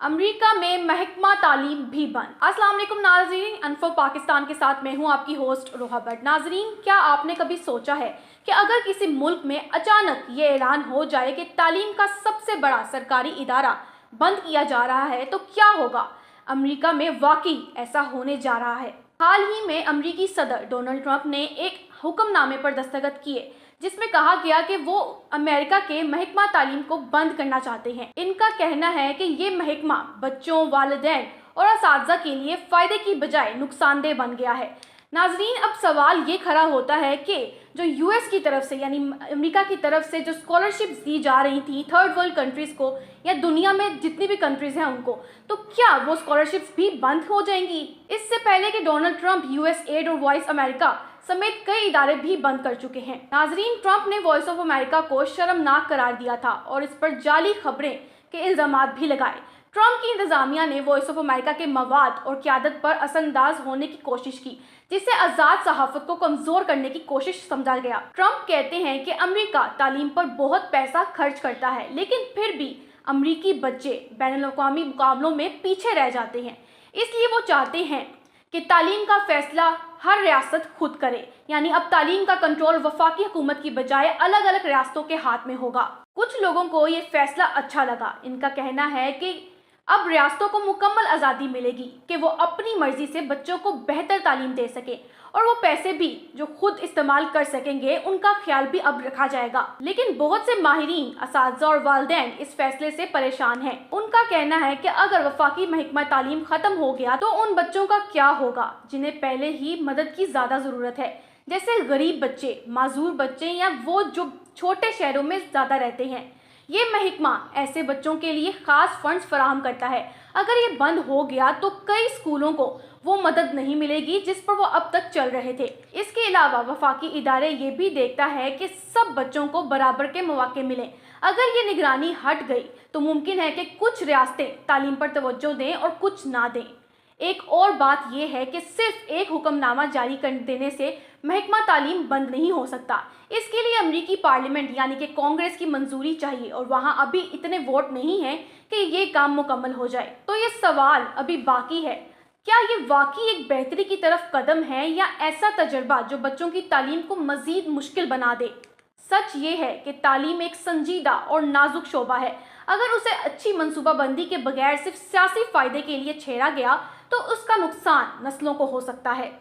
America में महकमा तालीम भी बंद। अस्सलाम वालेकुम नाज़रीन, अनफो पाकिस्तान के साथ मैं हूं आपकी होस्ट रोहा भट्ट। नाज़रीन, क्या आपने कभी सोचा है कि अगर किसी मुल्क में अचानक ये ऐलान हो जाए कि तालीम का सबसे बड़ा सरकारी इदारा बंद किया जा रहा है तो क्या होगा? अमेरिका में वाकई ऐसा होने जा रहा है। हाल ही में अमेरिकी सदर डोनाल्ड ट्रंप ने एक हुक्मनामे पर दस्तखत किए जिसमें कहा गया कि वो अमेरिका के महकमा तालीम को बंद करना चाहते हैं। इनका कहना है कि ये महकमा बच्चों, वालिदैन और असातिज़ा के लिए फ़ायदे की बजाय नुकसानदेह बन गया है। नाजरीन, अब सवाल ये खड़ा होता है कि जो यूएस की तरफ से यानी अमेरिका की तरफ से जो स्कॉलरशिप्स दी जा रही थी थर्ड वर्ल्ड कंट्रीज़ को या दुनिया में जितनी भी कंट्रीज़ हैं उनको, तो क्या वो स्कॉलरशिप्स भी बंद हो जाएंगी? इससे पहले कि डोनाल्ड ट्रंप यूएस एड और वॉइस अमेरिका समेत कई इदारे भी बंद कर चुके हैं। नाजरीन, ट्रंप ने वॉइस ऑफ अमेरिका को शर्मनाक करार दिया था और इस पर जाली खबरें के इल्जामात भी लगाए। ट्रंप की इंतजामिया ने वॉइस ऑफ अमेरिका के मवाद और क़यादत पर असरअंदाज होने की कोशिश की, जिससे आज़ाद सहाफ़त को कमज़ोर करने की कोशिश समझा गया। ट्रंप कहते हैं कि अमेरिका तालीम पर बहुत पैसा खर्च करता है, लेकिन फिर भी अमेरिकी बच्चे बैनुल-अक़वामी मुकाबलों में पीछे रह जाते हैं। इसलिए वो चाहते हैं कि तालीम का फैसला हर रियासत खुद करे, यानी अब तालीम का कंट्रोल वफाकी हुकूमत की बजाय अलग अलग रियासतों के हाथ में होगा। कुछ लोगों को ये फैसला अच्छा लगा। इनका कहना है कि अब रियासतों को मुकम्मल आज़ादी मिलेगी कि वो अपनी मर्जी से बच्चों को बेहतर तालीम दे सके और वो पैसे भी जो खुद इस्तेमाल कर सकेंगे उनका ख्याल भी अब रखा जाएगा। लेकिन बहुत से माहिरीन, असातिज़ा और वालिदैन इस फैसले से परेशान हैं। उनका कहना है कि अगर वफाकी महकमा तालीम ख़त्म हो गया तो उन बच्चों का क्या होगा जिन्हें पहले ही मदद की ज़्यादा ज़रूरत है, जैसे गरीब बच्चे, माजूर बच्चे या वो जो छोटे शहरों में ज़्यादा रहते हैं। ये महकमा ऐसे बच्चों के लिए ख़ास फंड्स फराहम करता है। अगर ये बंद हो गया तो कई स्कूलों को वो मदद नहीं मिलेगी जिस पर वो अब तक चल रहे थे। इसके अलावा वफाकी इदारे ये भी देखता है कि सब बच्चों को बराबर के मौके मिलें। अगर ये निगरानी हट गई तो मुमकिन है कि कुछ रियासतें तालीम पर तवज्जो दें और कुछ ना दें। एक और बात यह है कि सिर्फ एक हुक्मनामा जारी कर देने से महकमा तालीम बंद नहीं हो सकता। इसके लिए अमेरिकी पार्लियामेंट यानी कि कांग्रेस की मंजूरी चाहिए और वहां अभी इतने वोट नहीं हैं कि ये काम मुकम्मल हो जाए। तो ये सवाल अभी बाकी है, क्या ये वाकई एक बेहतरी की तरफ कदम है या ऐसा तजर्बा जो बच्चों की तालीम को मजीद मुश्किल बना दे? सच ये है कि तालीम एक संजीदा और नाजुक शोबा है। अगर उसे अच्छी मनसूबाबंदी के बगैर सिर्फ सियासी फ़ायदे के लिए छेड़ा गया तो उसका नुकसान नस्लों को हो सकता है।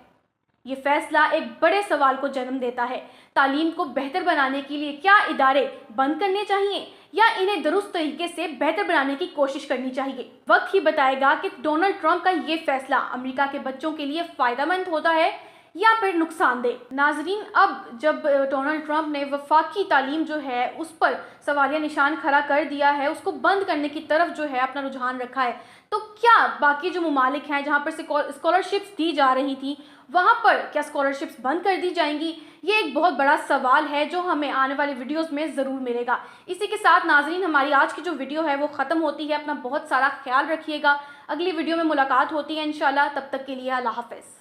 ये फैसला एक बड़े सवाल को जन्म देता है। तालीम को बेहतर बनाने के लिए क्या इदारे बंद करने चाहिए या इन्हें दुरुस्त तरीके से बेहतर बनाने की कोशिश करनी चाहिए? वक्त ही बताएगा कि डोनाल्ड ट्रंप का ये फैसला अमेरिका के बच्चों के लिए फ़ायदेमंद होता है या फिर नुकसानदेह। नाजरीन, अब जब डोनाल्ड ट्रंप ने वफाकी तालीम जो है उस पर सवालिया निशान खड़ा कर दिया है, उसको बंद करने की तरफ जो है अपना रुझान रखा है, तो क्या बाकी जो ममालिक हैं जहाँ पर स्कॉलरशिप्स दी जा रही थी वहाँ पर क्या स्कॉलरशिप्स बंद कर दी जाएंगी? ये एक बहुत बड़ा सवाल है जो हमें आने वाले वीडियोस में ज़रूर मिलेगा। इसी के साथ नाजरीन, हमारी आज की जो वीडियो है वो ख़त्म होती है। अपना बहुत सारा ख्याल रखिएगा। अगली वीडियो में मुलाकात होती है इंशाल्लाह। तब तक के लिए अल्लाह हाफ़िज़।